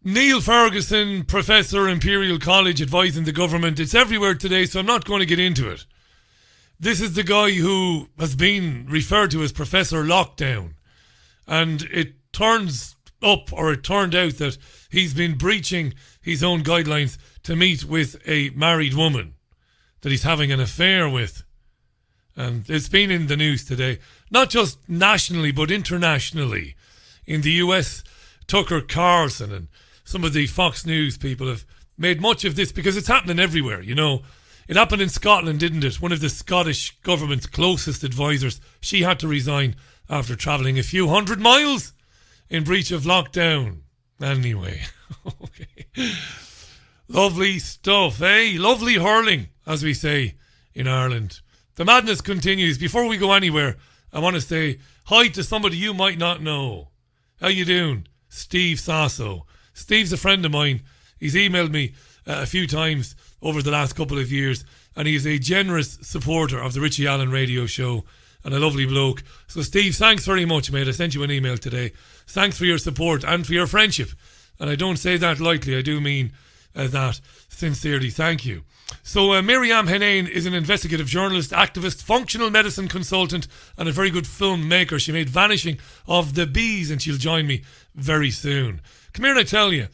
Neil Ferguson, Professor, Imperial College, advising the government. It's everywhere today, so I'm not going to get into it. This is the guy who has been referred to as Professor Lockdown. And it turns up, or it turned out, that he's been breaching his own guidelines to meet with a married woman that he's having an affair with. And it's been in the news today, not just nationally, but internationally. In the US, Tucker Carlson and some of the Fox News people have made much of this because it's happening everywhere, you know. It happened in Scotland, didn't it? One of the Scottish government's closest advisors, she had to resign after travelling a few hundred miles in breach of lockdown. Anyway, okay. Lovely stuff, eh? Lovely hurling, as we say in Ireland. The madness continues. Before we go anywhere, I want to say hi to somebody you might not know. How you doing? Steve Sasso. Steve's a friend of mine. He's emailed me a few times over the last couple of years, and he's a generous supporter of the Richie Allen Radio Show and a lovely bloke. So Steve, thanks very much, mate. I sent you an email today. Thanks for your support and for your friendship. And I don't say that lightly. I do mean that sincerely. Thank you. So Miriam Henane is an investigative journalist, activist, functional medicine consultant, and a very good filmmaker. She made Vanishing of the Bees, and she'll join me very soon. Come here and I tell you,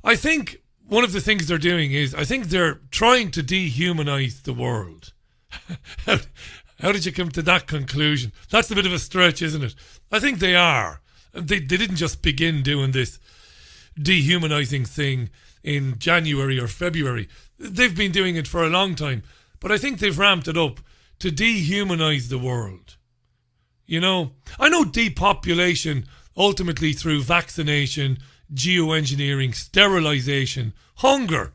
I think one of the things they're doing is, I think they're trying to dehumanize the world. How did you come to that conclusion? That's a bit of a stretch, isn't it? I think they are. They didn't just begin doing this dehumanizing thing in January or February. They've been doing it for a long time. But I think they've ramped it up to dehumanize the world. You know, I know depopulation, ultimately through vaccination, geoengineering, sterilization, hunger,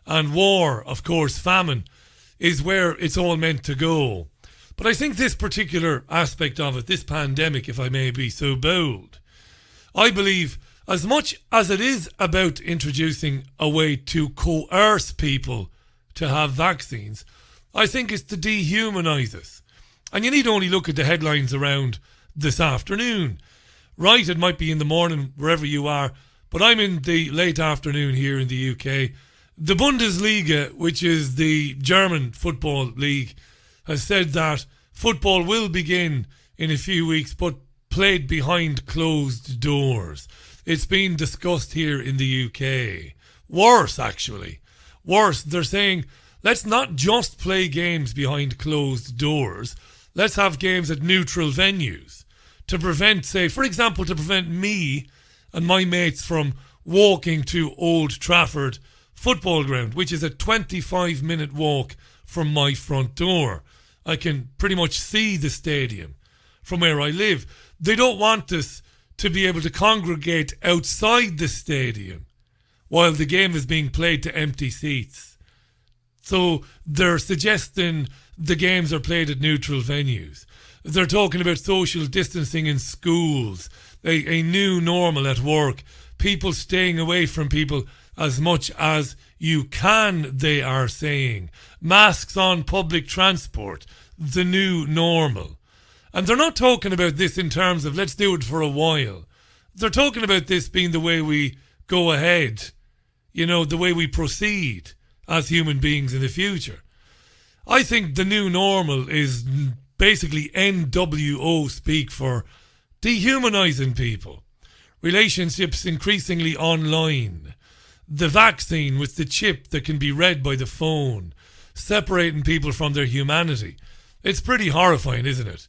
and war, of course, famine, is where it's all meant to go. But I think this particular aspect of it, this pandemic, if I may be so bold, I believe as much as it is about introducing a way to coerce people to have vaccines, I think it's to dehumanize us. And you need only look at the headlines around this afternoon. Right, it might be in the morning wherever you are, but I'm in the late afternoon here in the UK. The Bundesliga, which is the German football league, has said that football will begin in a few weeks, but played behind closed doors. It's been discussed here in the UK. Worse, actually. Worse, they're saying, let's not just play games behind closed doors. Let's have games at neutral venues to prevent, say, for example, to prevent me and my mates from walking to Old Trafford football ground, which is a 25-minute walk from my front door. I can pretty much see the stadium from where I live. They don't want us to be able to congregate outside the stadium while the game is being played to empty seats. So they're suggesting the games are played at neutral venues. They're talking about social distancing in schools, a new normal at work, people staying away from people as much as you can, they are saying. Masks on public transport, the new normal. And they're not talking about this in terms of let's do it for a while. They're talking about this being the way we go ahead, you know, the way we proceed as human beings in the future. I think the new normal is basically NWO speak for dehumanizing people. Relationships increasingly online. The vaccine with the chip that can be read by the phone. Separating people from their humanity. It's pretty horrifying, isn't it?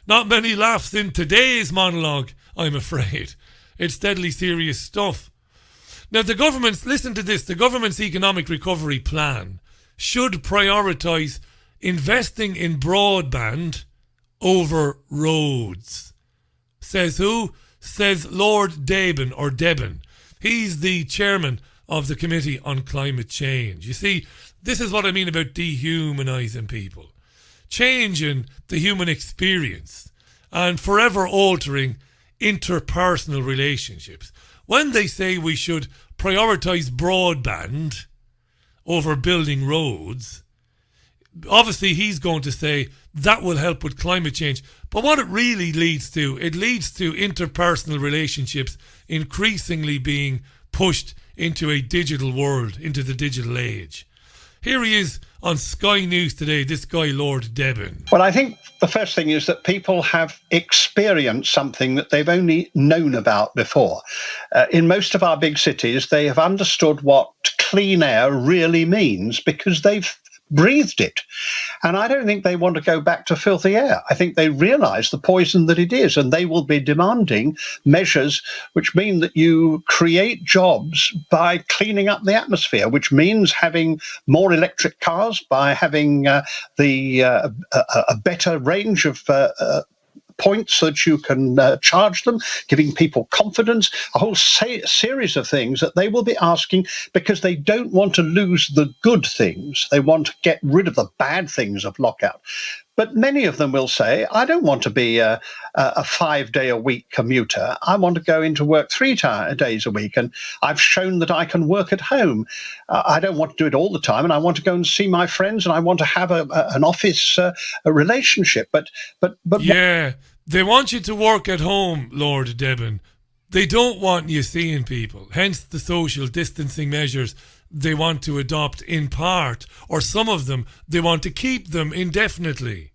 Not many laughs in today's monologue, I'm afraid. It's deadly serious stuff. Now the government's, listen to this, the government's economic recovery plan should prioritise investing in broadband over roads. Says who? Says Lord Deben, or Deben. He's the chairman of the Committee on Climate Change. You see, this is what I mean about dehumanising people. Changing the human experience and forever altering interpersonal relationships. When they say we should prioritise broadband over building roads, obviously he's going to say that will help with climate change. But what it really leads to, it leads to interpersonal relationships increasingly being pushed into a digital world, into the digital age. Here he is on Sky News today, this guy, Lord Deben. Well, I think the first thing is that people have experienced something that they've only known about before. In most of our big cities, they have understood what clean air really means because they've breathed it. And I don't think they want to go back to filthy air. I think they realise the poison that it is, and they will be demanding measures which mean that you create jobs by cleaning up the atmosphere, which means having more electric cars, by having a better range of points so that you can charge them, giving people confidence, a whole series of things that they will be asking because they don't want to lose the good things. They want to get rid of the bad things of lockout. But many of them will say, I don't want to be a 5-day-a-week commuter. I want to go into work 3 days a week. And I've shown that I can work at home. I don't want to do it all the time. And I want to go and see my friends. And I want to have an office a relationship. But yeah, they want you to work at home, Lord Deben. They don't want you seeing people. Hence the social distancing measures they want to adopt in part, or some of them, they want to keep them indefinitely.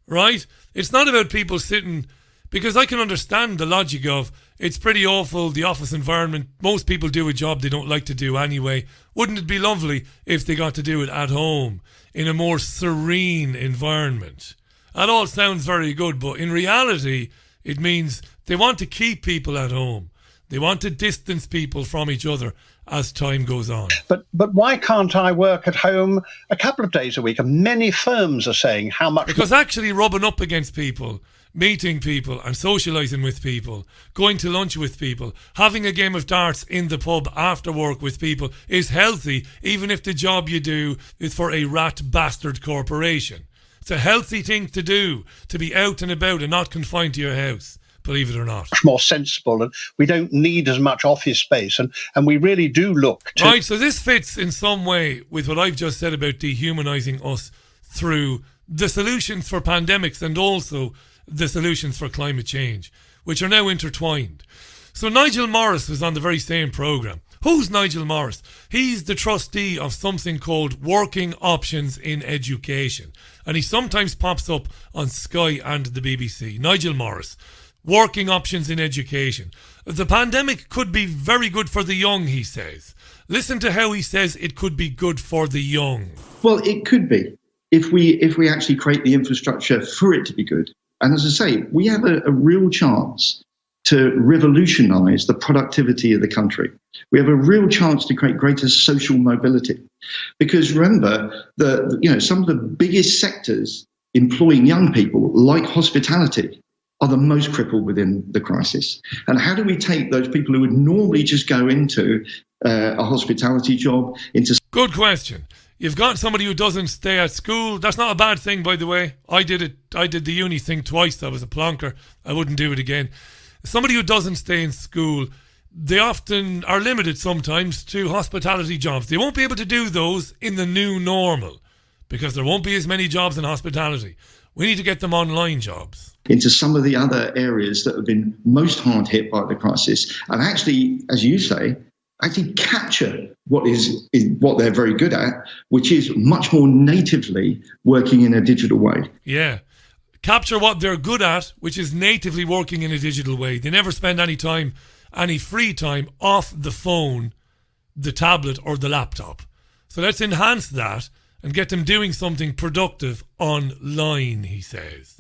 Right? It's not about people sitting, because I can understand the logic of, it's pretty awful, the office environment, most people do a job they don't like to do anyway. Wouldn't it be lovely if they got to do it at home, in a more serene environment? That all sounds very good, but in reality, it means they want to keep people at home. They want to distance people from each other as time goes on. But why can't I work at home a couple of days a week? And many firms are saying how much... Because actually rubbing up against people, meeting people and socialising with people, going to lunch with people, having a game of darts in the pub after work with people is healthy, even if the job you do is for a rat bastard corporation. It's a healthy thing to do, to be out and about and not confined to your house. Believe it or not. Much more sensible, and we don't need as much office space, and we really do look to... Right, so this fits in some way with what I've just said about dehumanising us through the solutions for pandemics and also the solutions for climate change, which are now intertwined. So Nigel Morris was on the very same programme. Who's Nigel Morris? He's the trustee of something called Working Options in Education, and he sometimes pops up on Sky and the BBC. Nigel Morris. Working options in education. The pandemic could be very good for the young, he says. Listen to how he says it could be good for the young. Well, it could be if we actually create the infrastructure for it to be good. And as I say, we have a real chance to revolutionise the productivity of the country. We have a real chance to create greater social mobility. Because remember, some of the biggest sectors employing young people, like hospitality, are the most crippled within the crisis. And how do we take those people who would normally just go into a hospitality job into... Good question. You've got somebody who doesn't stay at school. That's not a bad thing, by the way. I did it. I did the uni thing twice. I was a plonker. I wouldn't do it again. Somebody who doesn't stay in school, they often are limited sometimes to hospitality jobs. They won't be able to do those in the new normal because there won't be as many jobs in hospitality. We need to get them online jobs. Into some of the other areas that have been most hard hit by the crisis, and actually, as you say, actually capture what is what they're very good at, which is much more natively working in a digital way. Yeah. Capture what they're good at, which is natively working in a digital way. They never spend any time, any free time off the phone, the tablet or the laptop. So let's enhance that and get them doing something productive online, he says.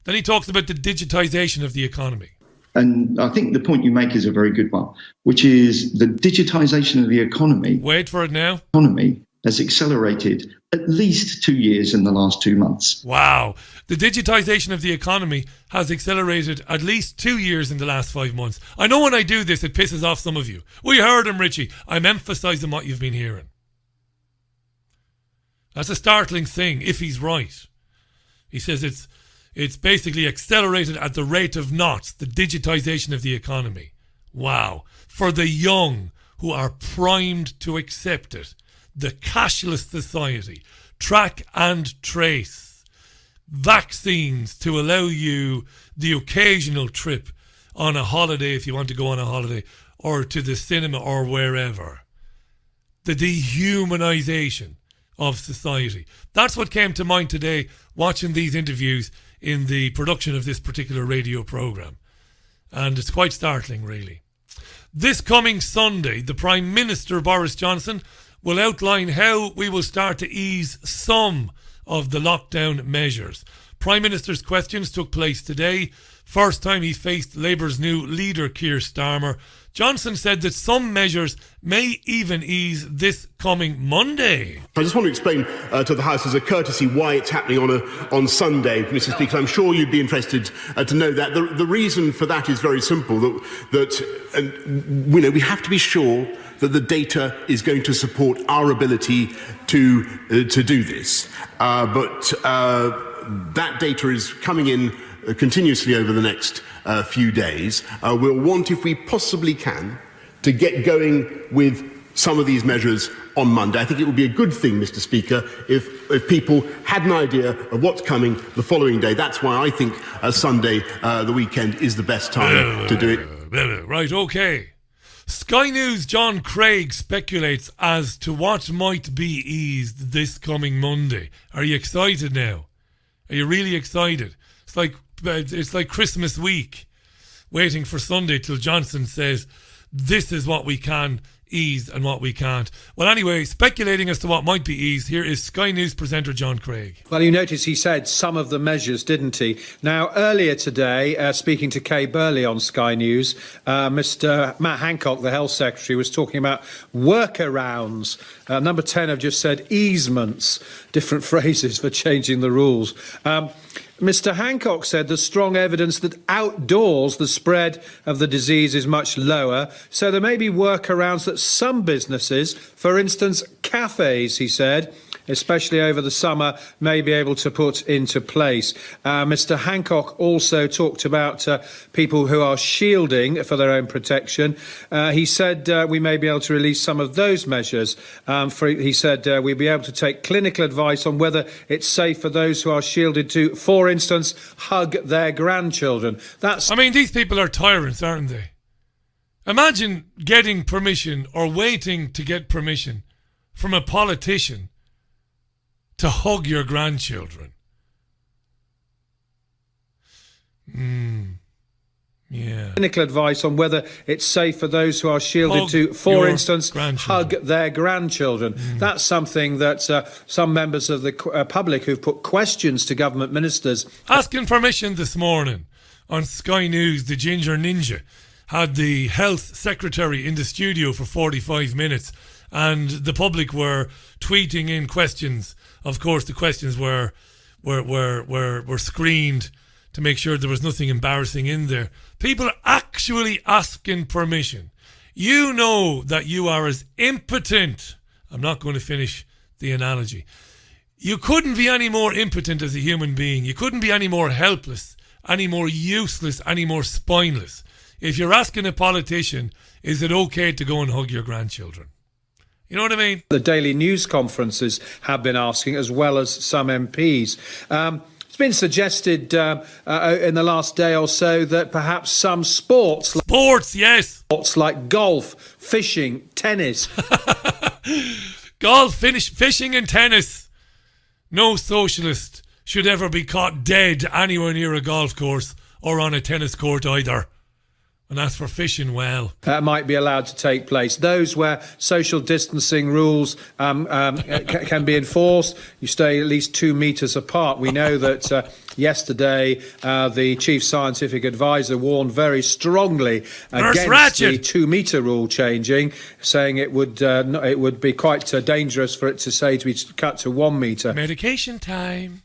Then he talks about the digitalisation of the economy. And I think the point you make is a very good one, which is the digitalisation of the economy. Wait for it now. Economy has accelerated at least 2 years in the last 2 months. Wow. The digitalisation of the economy has accelerated at least 2 years in the last 5 months. I know when I do this, it pisses off some of you. We heard him, Richie. I'm emphasising what you've been hearing. That's a startling thing, if he's right. He says it's basically accelerated at the rate of knots, the digitisation of the economy. Wow. For the young who are primed to accept it. The cashless society. Track and trace. Vaccines to allow you the occasional trip on a holiday if you want to go on a holiday. or to the cinema or wherever. The dehumanization of society. That's what came to mind today watching these interviews in the production of this particular radio program. And it's quite startling, really. This coming Sunday, the Prime Minister, Boris Johnson, will outline how we will start to ease some of the lockdown measures. Prime Minister's questions took place today. First time he faced Labour's new leader, Keir Starmer. Johnson said that some measures may even ease this coming Monday. I just want to explain to the House as a courtesy why it's happening on Sunday, Mr. Speaker. I'm sure you'd be interested to know that. The reason for that is very simple, that we have to be sure that the data is going to support our ability to do this. But that data is coming in continuously over the next few days. We'll want, if we possibly can, to get going with some of these measures on Monday. I think it would be a good thing, Mr. Speaker, if people had an idea of what's coming the following day. That's why I think Sunday, the weekend, is the best time to do it. Right, okay. Sky News' John Craig speculates as to what might be eased this coming Monday. Are you excited now? Are you really excited? It's like Christmas week, waiting for Sunday till Johnson says, this is what we can ease and what we can't. Well, anyway, speculating as to what might be eased, here is Sky News presenter John Craig. Well, you notice he said some of the measures, didn't he? Now, earlier today, speaking to Kay Burley on Sky News, Mr. Matt Hancock, the Health Secretary, was talking about workarounds. Number 10 have just said easements, different phrases for changing the rules. Mr. Hancock said there's strong evidence that outdoors the spread of the disease is much lower, so there may be workarounds that some businesses, for instance cafes, he said, especially over the summer, may be able to put into place. Mr. Hancock also talked about people who are shielding for their own protection. He said we may be able to release some of those measures. He said we'll be able to take clinical advice on whether it's safe for those who are shielded to, for instance, hug their grandchildren. These people are tyrants, aren't they? Imagine getting permission or waiting to get permission from a politician to hug your grandchildren. Yeah. Clinical advice on whether it's safe for those who are shielded to, for instance, hug their grandchildren. That's something that some members of the public who've put questions to government ministers. Asking permission this morning on Sky News, the Ginger Ninja had the health secretary in the studio for 45 minutes and the public were tweeting in questions. Of course, the questions were screened to make sure there was nothing embarrassing in there. People are actually asking permission. You know that you are as impotent. I'm not going to finish the analogy. You couldn't be any more impotent as a human being. You couldn't be any more helpless, any more useless, any more spineless. If you're asking a politician, is it okay to go and hug your grandchildren? You know what I mean? The daily news conferences have been asking, as well as some MPs. It's been suggested in the last day or so that perhaps some sports, yes, sports like golf, fishing, tennis, golf, fishing, and tennis. No socialist should ever be caught dead anywhere near a golf course or on a tennis court either. And as for fishing, well, might be allowed to take place. Those where social distancing rules can be enforced, you stay at least 2 metres apart. We know that yesterday the chief scientific advisor warned very strongly against the 2 metre rule changing, saying it would be quite dangerous for it to be cut to 1 metre. Medication time.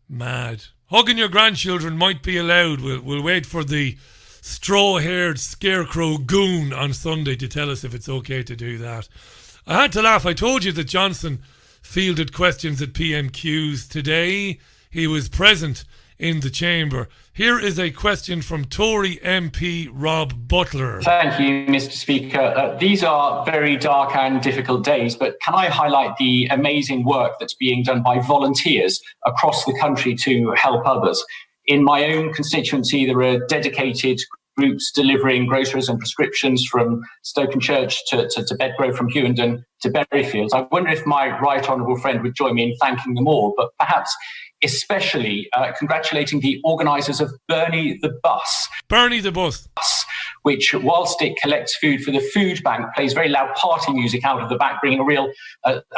Mad. Hugging your grandchildren might be allowed. We'll wait for the straw-haired scarecrow goon on Sunday to tell us if it's okay to do that. I had to laugh. I told you that Johnson fielded questions at PMQs today. He was present in the chamber. Here is a question from Tory MP Rob Butler. Thank you, Mr. Speaker. These are very dark and difficult days, but can I highlight the amazing work that's being done by volunteers across the country to help others? In my own constituency, there are dedicated groups delivering groceries and prescriptions from Stokenchurch to Bedgrove, from Hewenden to Berryfields. I wonder if my right honourable friend would join me in thanking them all, but perhaps especially congratulating the organisers of Bernie the Bus. Bernie the Bus. Which, whilst it collects food for the food bank, plays very loud party music out of the back, bringing a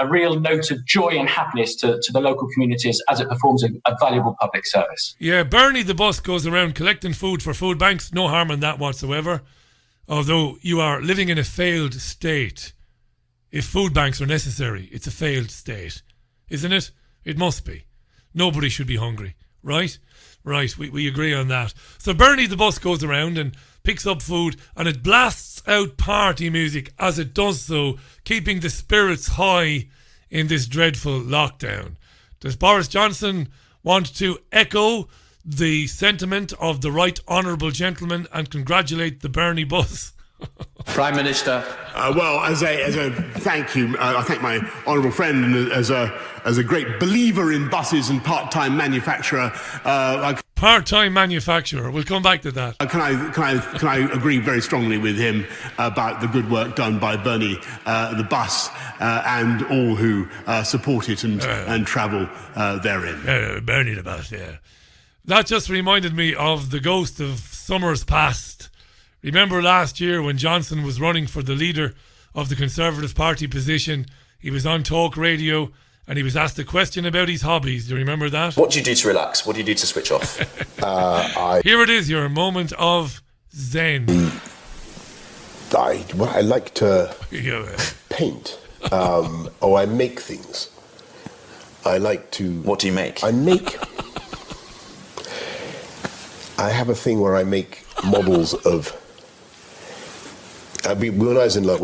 real note of joy and happiness to the local communities as it performs a valuable public service. Yeah, Bernie the Bus goes around collecting food for food banks. No harm in that whatsoever. Although you are living in a failed state. If food banks are necessary, it's a failed state. Isn't it? It must be. Nobody should be hungry. Right? Right, we agree on that. So Bernie the Bus goes around and picks up food, and it blasts out party music as it does so, keeping the spirits high in this dreadful lockdown. Does Boris Johnson want to echo the sentiment of the right honourable gentleman and congratulate the Bernie Bus? Prime Minister. Well, as a thank you, I thank my honourable friend, and as a great believer in buses and part-time manufacturer. Part-time manufacturer. We'll come back to that. Can I agree very strongly with him about the good work done by Bernie the Bus and all who support it and travel therein. Bernie the Bus, yeah. That just reminded me of the ghost of summers past. Remember last year when Johnson was running for the leader of the Conservative Party position, he was on talk radio and he was asked a question about his hobbies. Do you remember that? What do you do to relax? What do you do to switch off? Here it is, your moment of zen. I like to paint, or I make things. I like to... What do you make? I have a thing where I make models of... when I was in Mayor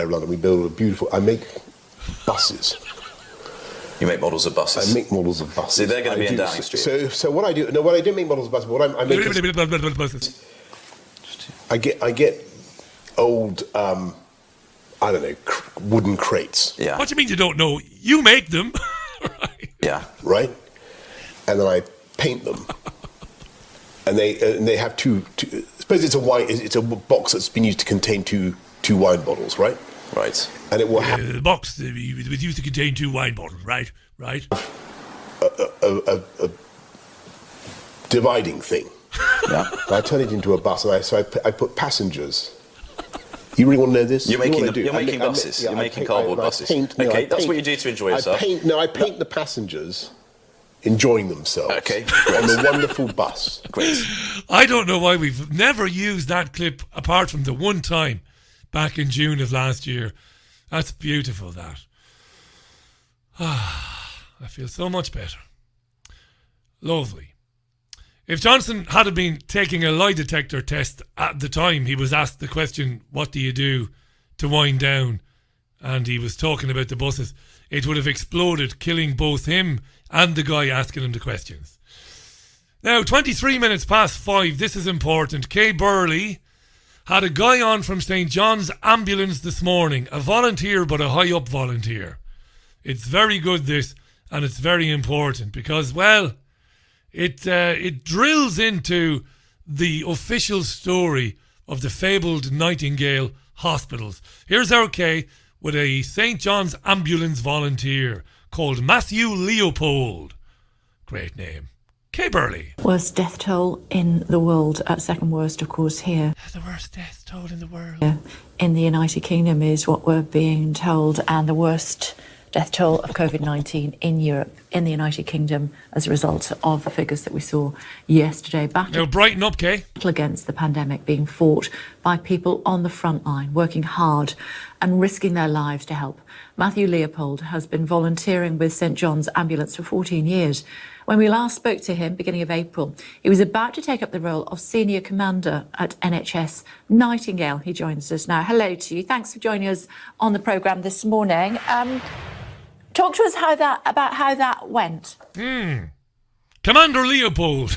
of London, we built a beautiful... I make buses. You make models of buses? I make models of buses. So they're going to be in Downing Street? So what I do... No, what I don't make models of buses, but what I make is... I get old, I don't know, wooden crates. Yeah. What do you mean you don't know? You make them. Right. Yeah. Right? And then I paint them. And they have two suppose it's a box that's been used to contain two wine bottles, right? Right. And it will have the box was used to contain 2 wine bottles, right? Right. A dividing thing. Yeah. I turn it into a bus, and I put passengers. You really want to know this? You're making buses. You're making cardboard buses. That's what you do to enjoy yourself. I paint the passengers enjoying themselves on the wonderful bus. Great. I don't know why we've never used that clip apart from the one time back in June of last year. That's beautiful, that. I feel so much better. Lovely. If Johnson had been taking a lie detector test at the time he was asked the question, what do you do to wind down? And he was talking about the buses, it would have exploded, killing both him and the guy asking him the questions. Now, 23 minutes past 5, this is important. Kay Burley had a guy on from St. John's Ambulance this morning, a volunteer, but a high-up volunteer. It's very good, this, and it's very important because, well, it drills into the official story of the fabled Nightingale hospitals. Here's our Kay with a St. John's Ambulance volunteer called Matthew Leopold. Great name. Kay Burley. Worst death toll in the world, second worst, of course, here. The worst death toll in the world. In the United Kingdom is what we're being told, and the worst death toll of COVID-19 in Europe, in the United Kingdom, as a result of the figures that we saw yesterday. Now brighten up, Kay. Battle against the pandemic being fought by people on the front line, working hard and risking their lives to help. Matthew Leopold has been volunteering with St. John's Ambulance for 14 years. When we last spoke to him, beginning of April, he was about to take up the role of Senior Commander at NHS Nightingale. He joins us now. Hello to you. Thanks for joining us on the programme this morning. Talk to us about how that went. Commander Leopold.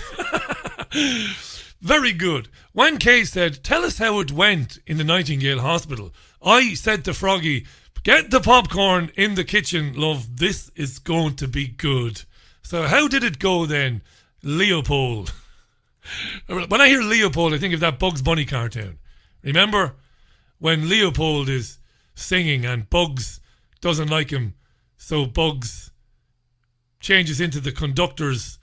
Very good. When Kay said, tell us how it went in the Nightingale Hospital, I said to Froggy, get the popcorn in the kitchen, love. This is going to be good. So how did it go then, Leopold? When I hear Leopold, I think of that Bugs Bunny cartoon. Remember when Leopold is singing and Bugs doesn't like him, so Bugs changes into the conductor's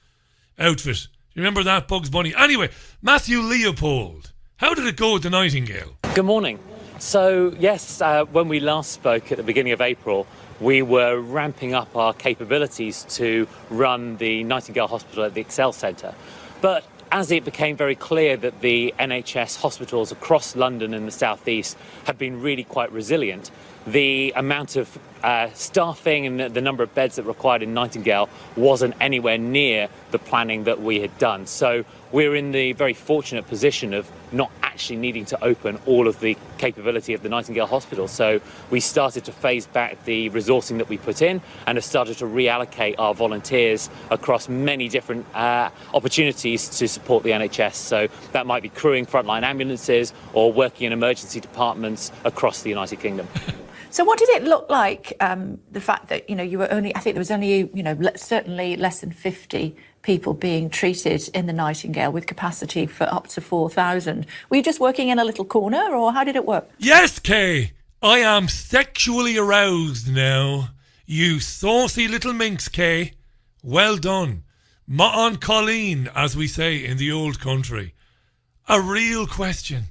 outfit. Remember that, Bugs Bunny? Anyway, Matthew Leopold, how did it go with the Nightingale? Good morning. So, yes, when we last spoke at the beginning of April, we were ramping up our capabilities to run the Nightingale Hospital at the Excel Centre. But as it became very clear that the NHS hospitals across London and the South East have been really quite resilient, the amount of staffing and the number of beds that required in Nightingale wasn't anywhere near the planning that we had done. So we're in the very fortunate position of not actually needing to open all of the capability of the Nightingale Hospital. So we started to phase back the resourcing that we put in and have started to reallocate our volunteers across many different opportunities to support the NHS. So that might be crewing frontline ambulances or working in emergency departments across the United Kingdom. So what did it look like, the fact that, you were only, I think there was only, certainly less than 50 people being treated in the Nightingale with capacity for up to 4,000. Were you just working in a little corner, or how did it work? Yes, Kay, I am sexually aroused now. You saucy little minx, Kay. Well done. Ma'an Colleen, as we say in the old country. A real question.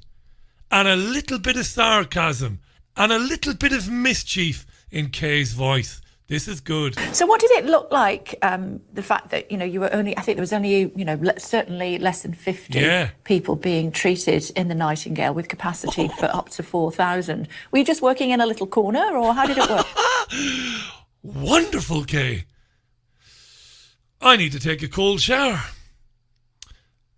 And a little bit of sarcasm. And a little bit of mischief in Kay's voice. This is good. So what did it look like, the fact that, you were only, I think there was only, certainly less than 50 people being treated in the Nightingale with capacity for up to 4,000. Were you just working in a little corner, or how did it work? Wonderful, Kay. I need to take a cold shower.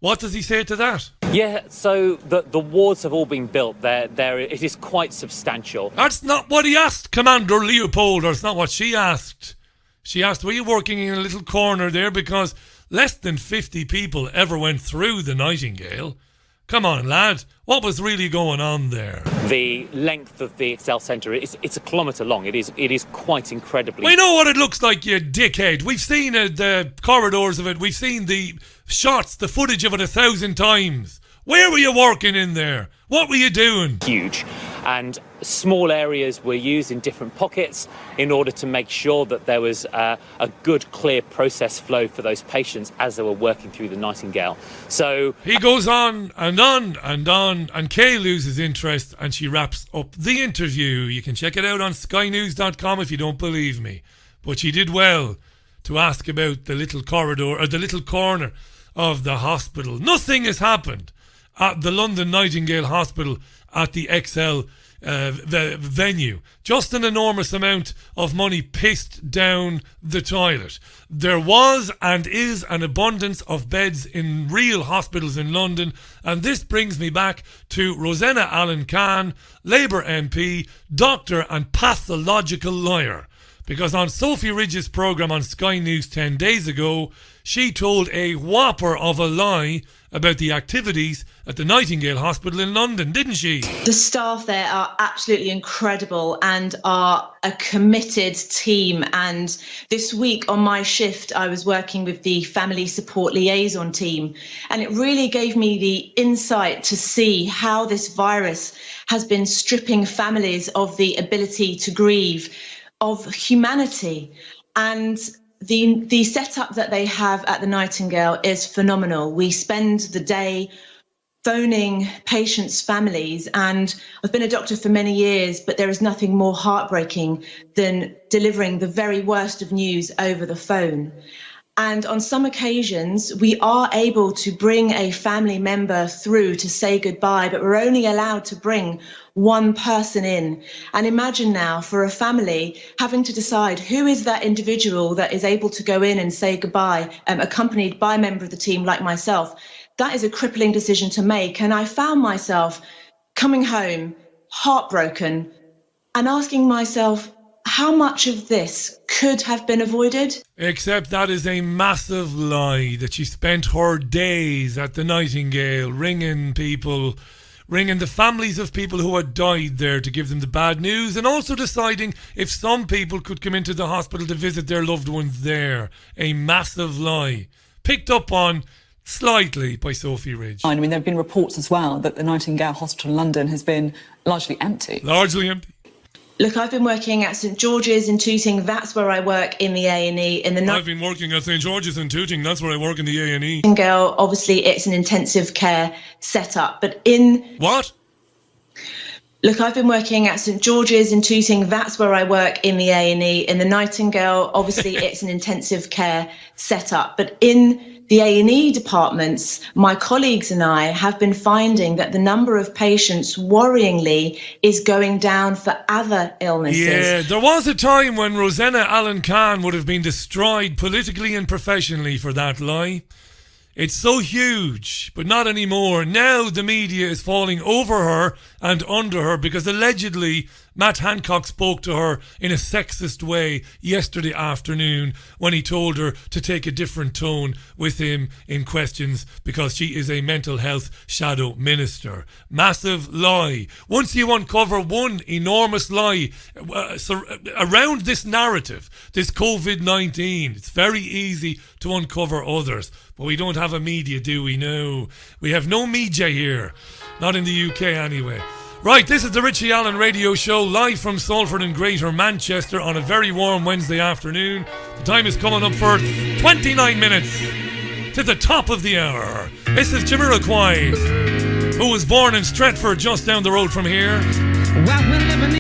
What does he say to that? Yeah, so the wards have all been built. It is quite substantial. That's not what he asked, Commander Leopold, or it's not what she asked. She asked, were you working in a little corner there? Because less than 50 people ever went through the Nightingale. Come on, lad. What was really going on there? The length of the Excel Centre, it's a kilometre long. It is quite incredibly... We know what it looks like, you dickhead. We've seen the corridors of it. We've seen the shots, the footage of it 1,000 times. Where were you working in there? What were you doing? Huge. And small areas were used in different pockets in order to make sure that there was a good, clear process flow for those patients as they were working through the Nightingale. So he goes on, and Kay loses interest, and she wraps up the interview. You can check it out on skynews.com if you don't believe me. But she did well to ask about the little corridor, or the little corner of the hospital. Nothing has happened at the London Nightingale Hospital at the XL venue. Just an enormous amount of money pissed down the toilet. There was and is an abundance of beds in real hospitals in London, and this brings me back to Rosanna Allen-Khan, Labour MP, doctor and pathological liar. Because on Sophie Ridge's programme on Sky News 10 days ago, she told a whopper of a lie about the activities at the Nightingale Hospital in London, didn't she? The staff there are absolutely incredible and are a committed team. And this week on my shift, I was working with the Family Support Liaison team. And it really gave me the insight to see how this virus has been stripping families of the ability to grieve, of humanity. And the setup that they have at the Nightingale is phenomenal. We spend the day phoning patients' families, and I've been a doctor for many years, but there is nothing more heartbreaking than delivering the very worst of news over the phone. And on some occasions, we are able to bring a family member through to say goodbye, but we're only allowed to bring one person in. And imagine now for a family having to decide who is that individual that is able to go in and say goodbye, accompanied by a member of the team like myself. That is a crippling decision to make. And I found myself coming home heartbroken and asking myself, how much of this could have been avoided? Except that is a massive lie, that she spent her days at the Nightingale ringing people, ringing the families of people who had died there to give them the bad news, and also deciding if some people could come into the hospital to visit their loved ones there. A massive lie. Picked up on slightly by Sophie Ridge. I mean, there have been reports as well that the Nightingale Hospital in London has been largely empty. Largely empty. Look, I've been working at St George's in Tooting. That's where I work in the A&E. I've been working at St George's in Tooting. That's where I work in the A&E. Nightingale, obviously, it's an intensive care setup, but in... What? Look, I've been working at St George's in Tooting. That's where I work in the A&E. In the Nightingale, obviously, it's an intensive care setup, but in the A&E departments, my colleagues and I have been finding that the number of patients, worryingly, is going down for other illnesses. Yeah, there was a time when Rosanna Allen-Khan would have been destroyed politically and professionally for that lie. It's so huge, but not anymore. Now the media is falling over her and under her because allegedly Matt Hancock spoke to her in a sexist way yesterday afternoon when he told her to take a different tone with him in questions because she is a mental health shadow minister. Massive lie. Once you uncover one enormous lie around this narrative, this COVID-19, it's very easy to uncover others. But we don't have a media, do we? No. We have no media here. Not in the UK anyway. Right, this is the Richie Allen Radio Show, live from Salford and Greater Manchester on a very warm Wednesday afternoon. The time is coming up for 29 minutes to the top of the hour. This is Jamiroquai, who was born in Stretford, just down the road from here.